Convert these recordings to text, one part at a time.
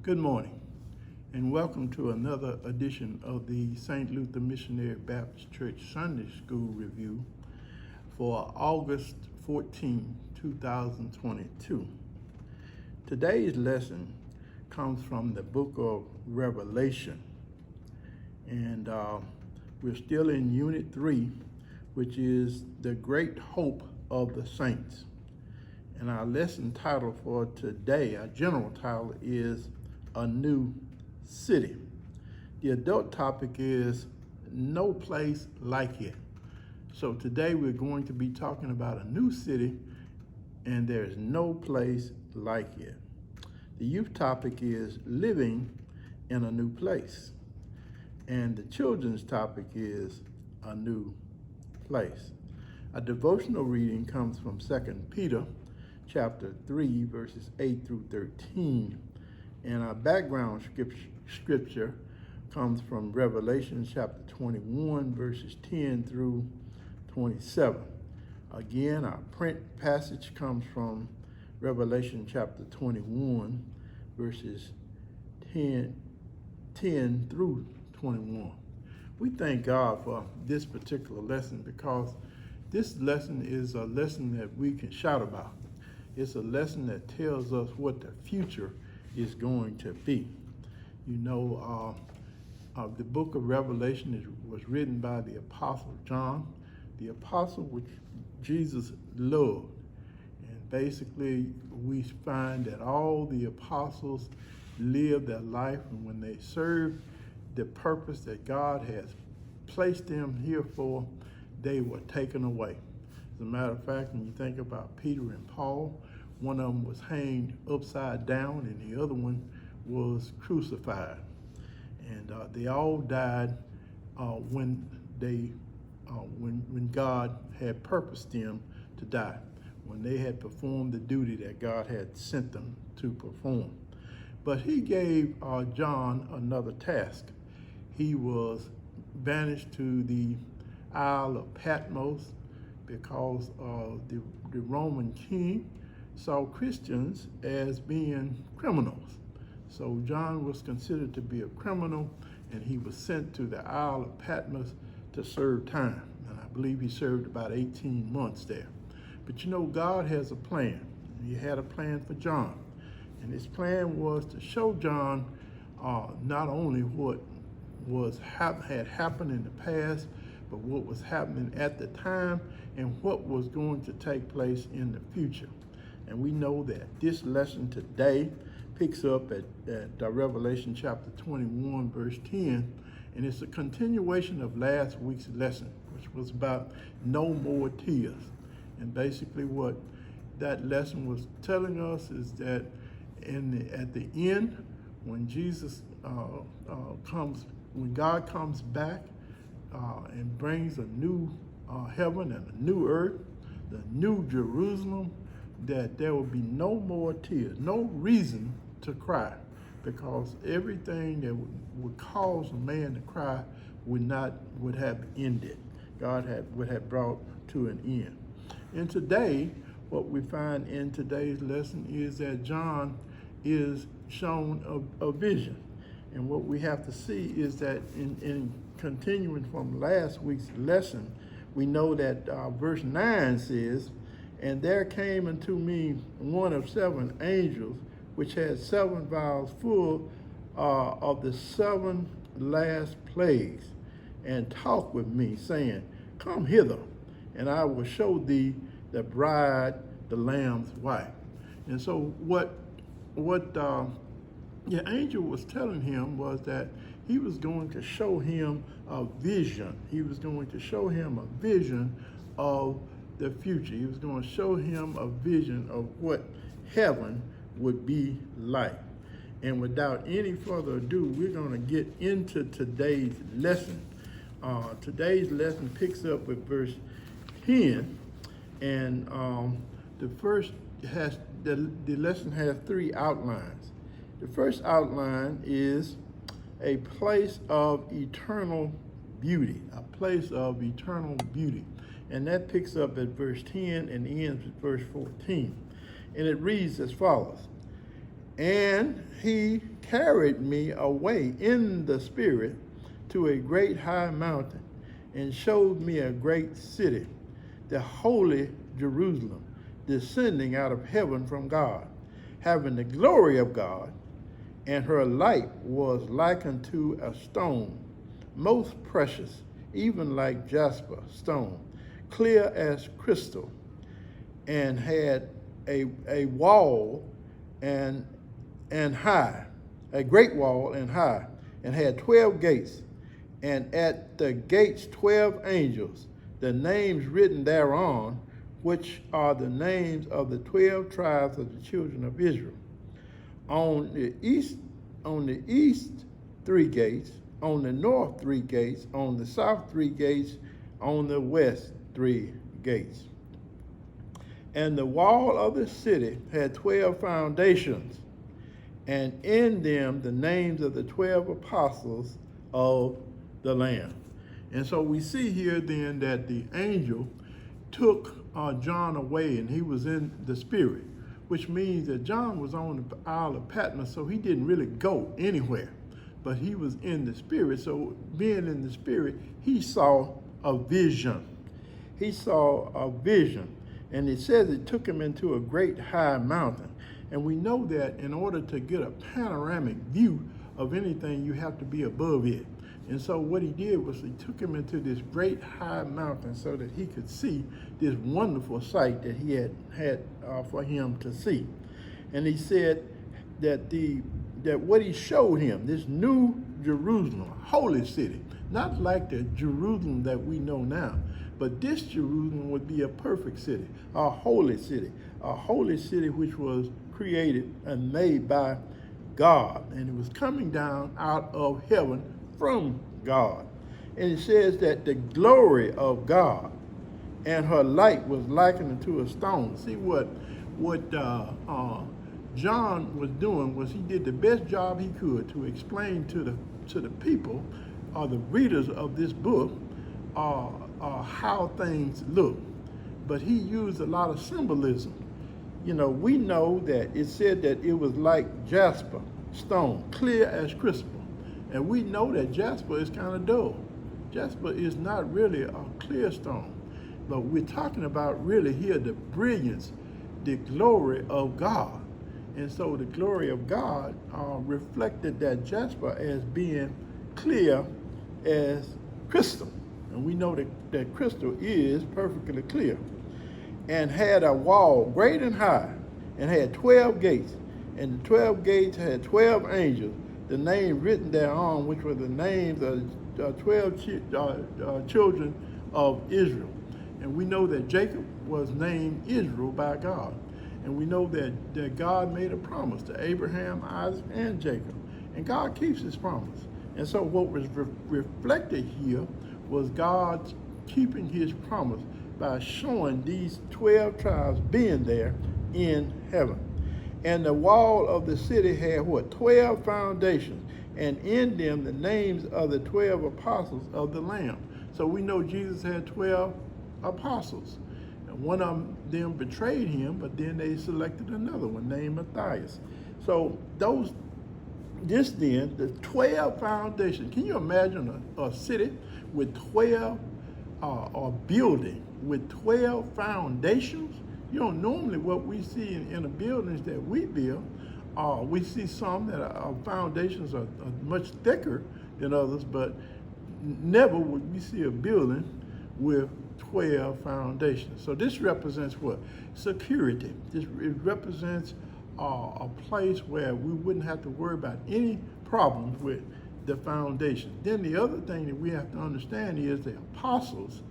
Good morning, and welcome to another edition of the St. Luther Missionary Baptist Church Sunday School Review for August 14, 2022. Today's lesson comes from the book of Revelation, and we're still in Unit 3, which is the great hope of the saints. And our lesson title for today, our general title, is A New City. The adult topic is No Place Like It. So today we're going to be talking about a new city, and there's no place like it. The youth topic is Living in a New Place. And the children's topic is A New Place. A devotional reading comes from 2 Peter chapter 3, verses 8 through 13. And our background scripture comes from Revelation chapter 21, verses 10 through 27. Again, our print passage comes from Revelation chapter 21, verses 10 through 21. We thank God for this particular lesson because this lesson is a lesson that we can shout about. It's a lesson that tells us what the future is going to be. You know, the book of Revelation was written by the Apostle John, the apostle which Jesus loved. And basically, we find that all the apostles lived their life, and when they served the purpose that God has placed them here for, they were taken away. As a matter of fact, when you think about Peter and Paul, one of them was hanged upside down and the other one was crucified. And they all died when God had purposed them to die, when they had performed the duty that God had sent them to perform. But he gave John another task. He was banished to the Isle of Patmos because the Roman king saw Christians as being criminals. So John was considered to be a criminal, and he was sent to the Isle of Patmos to serve time. And I believe he served about 18 months there. But you know, God has a plan. He had a plan for John. And his plan was to show John not only what had happened in the past, but what was happening at the time and what was going to take place in the future. And we know that this lesson today picks up at Revelation chapter 21, verse 10, and it's a continuation of last week's lesson, which was about no more tears. And basically what that lesson was telling us is that at the end, when Jesus when God comes back and brings a new heaven and a new earth, the new Jerusalem, that there will be no more tears, no reason to cry, because everything that would cause a man to cry would have ended. God would have brought to an end. And today, what we find in today's lesson is that John is shown a vision. And what we have to see is that in continuing from last week's lesson, we know that verse 9 says, "And there came unto me one of 7 angels, which had 7 vials full of the 7 last plagues, and talked with me, saying, Come hither, and I will show thee the bride, the Lamb's wife." And so what the angel was telling him was that he was going to show him a vision. He was going to show him a vision of the future. He was going to show him a vision of what heaven would be like. And without any further ado, we're going to get into today's lesson. Today's lesson picks up with verse 10, and the lesson has 3 outlines. The first outline is a place of eternal beauty, a place of eternal beauty. And that picks up at verse 10 and ends at verse 14. And it reads as follows: And he carried me away in the spirit to a great high mountain, and showed me a great city, the holy Jerusalem, descending out of heaven from God, having the glory of God, and her light was like unto a stone, most precious, even like jasper stone, clear as crystal, and had a wall and high, a great wall and high, and had 12 gates, and at the gates 12 angels, the names written thereon, which are the names of the 12 tribes of the children of Israel. On the east 3 gates, on the north 3 gates, on the south 3 gates, on the west 3 gates. And the wall of the city had 12 foundations, and in them the names of the 12 apostles of the Lamb. And so we see here then that the angel took John away, and he was in the spirit, which means that John was on the Isle of Patmos, so he didn't really go anywhere, but he was in the spirit. So being in the spirit, he saw a vision. He saw a vision, and it says it took him into a great high mountain. And we know that in order to get a panoramic view of anything, you have to be above it. And so what he did was he took him into this great high mountain so that he could see this wonderful sight that he had for him to see. And he said that what he showed him, this new Jerusalem, holy city, not like the Jerusalem that we know now, but this Jerusalem would be a perfect city, a holy city which was created and made by God, and it was coming down out of heaven from God. And it says that the glory of God and her light was likened unto a stone. See, what John was doing was he did the best job he could to explain to the people or the readers of this book how things look. But he used a lot of symbolism. You know, we know that it said that it was like jasper stone, clear as crystal. And we know that jasper is kind of dull. Jasper is not really a clear stone. But we're talking about really here the brilliance, the glory of God. And so the glory of God reflected that jasper as being clear as crystal. And we know that crystal is perfectly clear. And had a wall great and high, and had 12 gates. And the 12 gates had 12 angels, the name written thereon, which were the names of 12 children of Israel. And we know that Jacob was named Israel by God. And we know that God made a promise to Abraham, Isaac, and Jacob. And God keeps his promise. And so what was reflected here was God keeping his promise by showing these 12 tribes being there in heaven. And the wall of the city had 12 foundations, and in them the names of the 12 apostles of the Lamb. So we know Jesus had 12 apostles. And one of them betrayed him, but then they selected another one named Matthias. So the 12 foundations. Can you imagine a city with 12, or building with 12 foundations? You know, normally what we see in the buildings that we build, we see some that our foundations are much thicker than others, but never would we see a building with 12 foundations. So this represents what? Security. It represents a place where we wouldn't have to worry about any problems with the foundation. Then the other thing that we have to understand is the apostles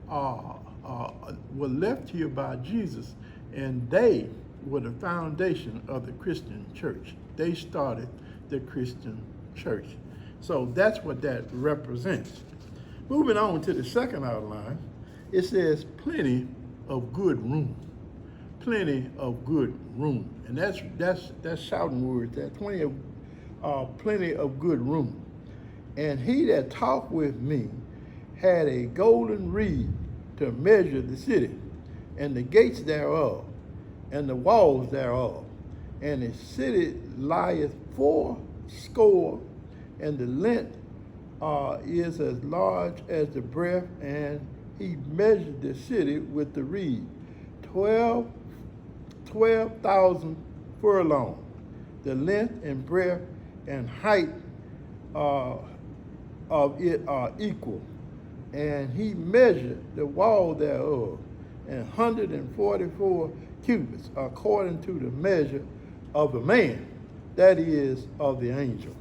were left here by Jesus, and they were the foundation of the Christian church. They started the Christian church. So that's what that represents. Moving on to the second outline, it says plenty of good room. Plenty of good room. And that's shouting words. That plenty of good room. And he that talked with me had a golden reed to measure the city, and the gates thereof, and the walls thereof. And the city lieth 80, and the length is as large as the breadth, and he measured the city with the reed, 12,000 furlongs. The length and breadth and height of it are equal. And he measured the wall thereof, 144 cubits, according to the measure of the man, that is, of the angel.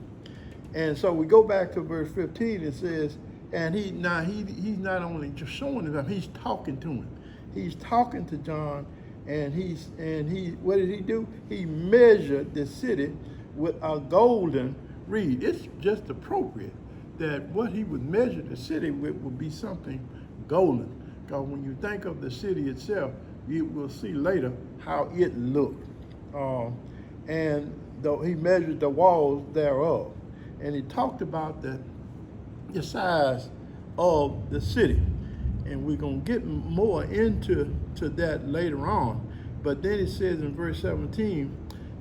And so we go back to verse 15. It says, and he's not only just showing him, he's talking to him. He's talking to John, and he what did he do? He measured the city with a golden reed. It's just appropriate that what he would measure the city with would be something golden. Because when you think of the city itself, you will see later how it looked. And though he measured the walls thereof. And he talked about the size of the city. And we're going to get more into that later on. But then it says in verse 17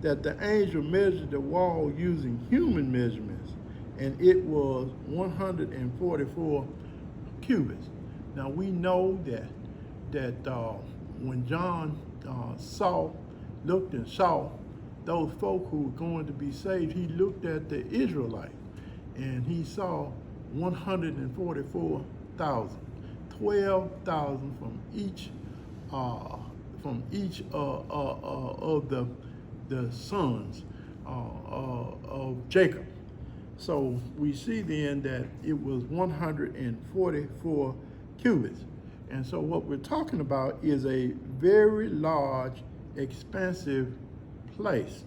that the angel measured the wall using human measurements, and it was 144 cubits. Now we know that when John looked and saw those folk who were going to be saved, he looked at the Israelites, and he saw 144,000, 12,000 from each of the sons of Jacob. So we see then that it was 144 cubits. And so what we're talking about is a very large, expansive place.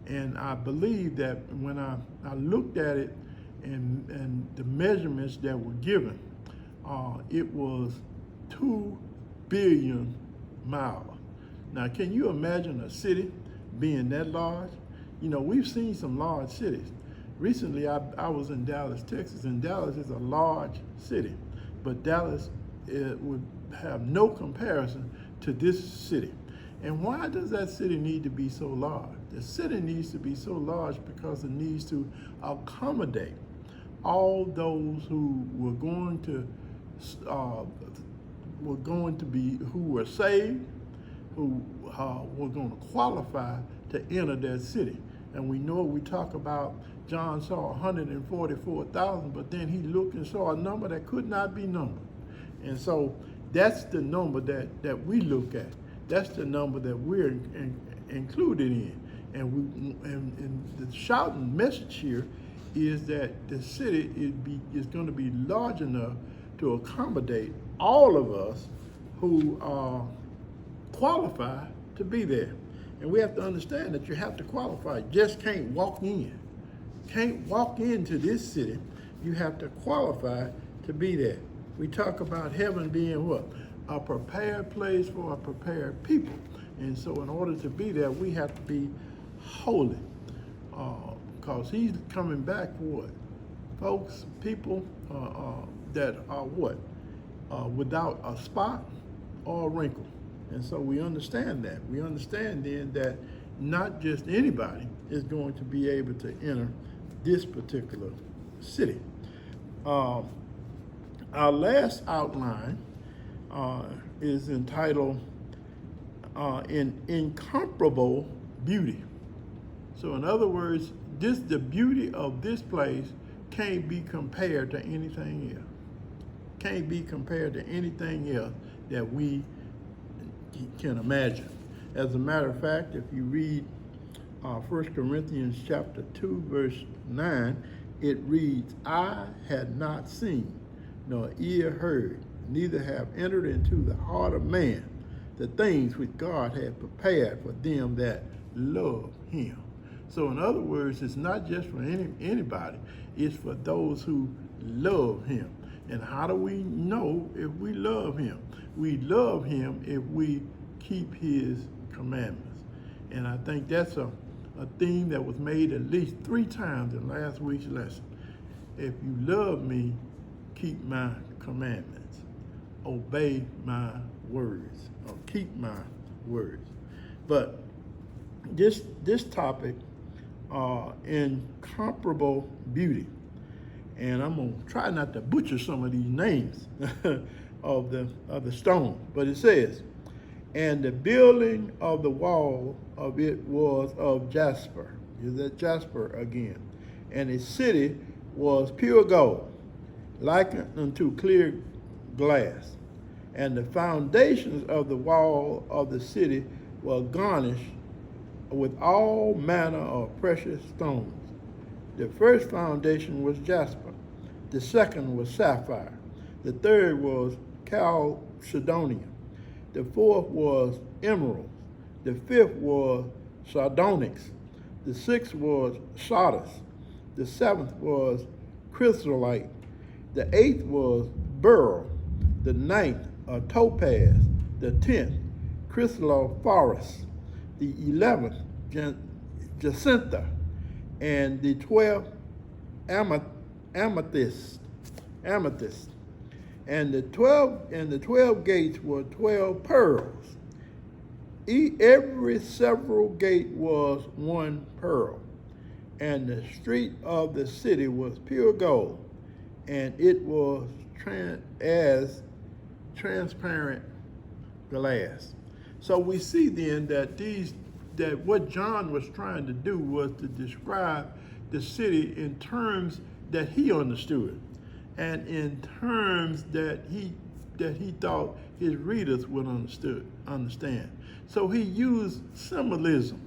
And I believe that when I looked at it and the measurements that were given, it was 2 billion miles. Now, can you imagine a city being that large? You know, we've seen some large cities. Recently, I was in Dallas, Texas, and Dallas is a large city, but Dallas would have no comparison to this city. And why does that city need to be so large? The city needs to be so large because it needs to accommodate all those who were going to who were saved, who were going to qualify to enter that city. And we know we talk about John saw 144,000, but then he looked and saw a number that could not be numbered. And so that's the number that we look at. That's the number that we're included in. And the shouting message here is that the city is going to be large enough to accommodate all of us who are qualified to be there. And we have to understand that you have to qualify. You just can't walk in. Can't walk into this city. You have to qualify to be there. We talk about heaven being what? A prepared place for a prepared people. And so in order to be there, we have to be holy. Because he's coming back for what? Folks, people that are what? Without a spot or a wrinkle. And so we understand that. We understand then that not just anybody is going to be able to enter this particular city. Our last outline is entitled Incomparable Beauty. So in other words, the beauty of this place can't be compared to anything else. Can't be compared to anything else that we can imagine. As a matter of fact, if you read 1 Corinthians chapter 2, verse 9, it reads, "Eye had not seen, nor ear heard, neither have entered into the heart of man the things which God had prepared for them that love him." So in other words, it's not just for anybody, it's for those who love him. And how do we know if we love him? We love him if we keep his commandments. And I think that's a theme that was made at least 3 times in last week's lesson. If you love me, keep my commandments. Obey my words, or keep my words. But this topic, Incomparable Beauty. And I'm gonna try not to butcher some of these names of the stone, but it says, and the building of the wall of it was of jasper. Is that jasper again? And its city was pure gold, likened unto clear glass. And the foundations of the wall of the city were garnished with all manner of precious stones. The first foundation was jasper, the second was sapphire, the third was chalcedonian, the fourth was emerald, the fifth was sardonyx, the sixth was sardius, the seventh was chrysolite, the eighth was beryl, the ninth topaz, the 10th chrysolophorus, the 11th jacinta, and the 12th amethyst. And the 12 gates were 12 pearls. Every several gate was one pearl. And the street of the city was pure gold, and it was as transparent glass. So we see then that what John was trying to do was to describe the city in terms that he understood, and in terms that he thought his readers would understand. So he used symbolism.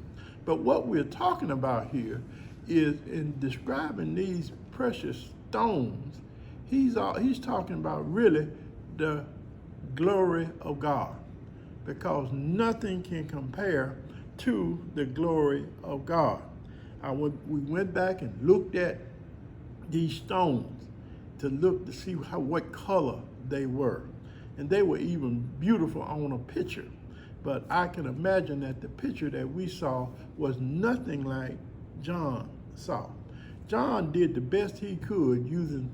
But what we're talking about here is, in describing these precious stones, he's talking about really the glory of God, because nothing can compare to the glory of God. We went back and looked at these stones to see what color they were, and they were even beautiful on a picture. But I can imagine that the picture that we saw was nothing like John saw. John did the best he could using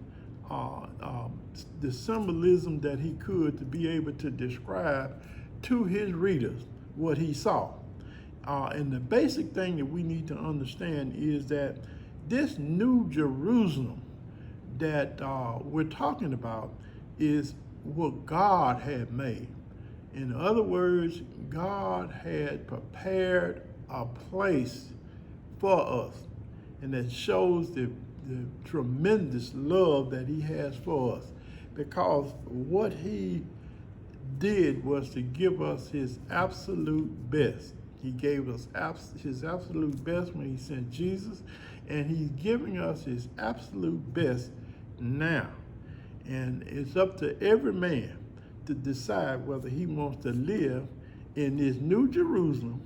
the symbolism that he could to be able to describe to his readers what he saw. And the basic thing that we need to understand is that this New Jerusalem that we're talking about is what God had made. In other words, God had prepared a place for us, and that shows the tremendous love that he has for us, because what he did was to give us his absolute best. He gave us his absolute best when he sent Jesus, and he's giving us his absolute best now. And it's up to every man to decide whether he wants to live in this New Jerusalem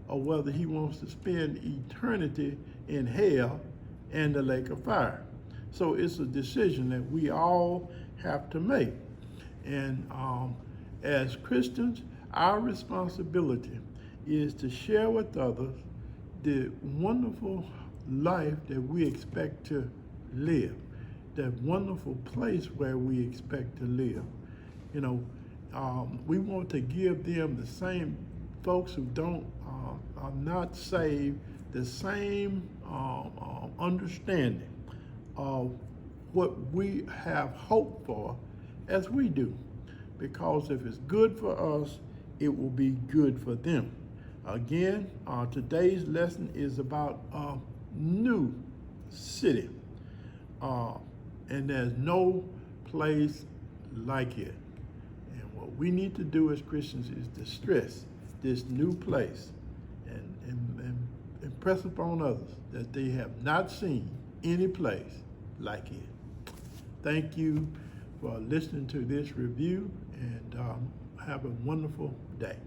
or whether he wants to spend eternity in hell and the lake of fire. So it's a decision that we all have to make. And as Christians, our responsibility is to share with others the wonderful life that we expect to live, that wonderful place where we expect to live. You know, we want to give them, the same folks who are not saved, the same understanding of what we have hope for as we do. Because if it's good for us, it will be good for them. Again, today's lesson is about a new city. And there's no place like it. And what we need to do as Christians is to stress this new place and impress upon others that they have not seen any place like it. Thank you for listening to this review, and have a wonderful day.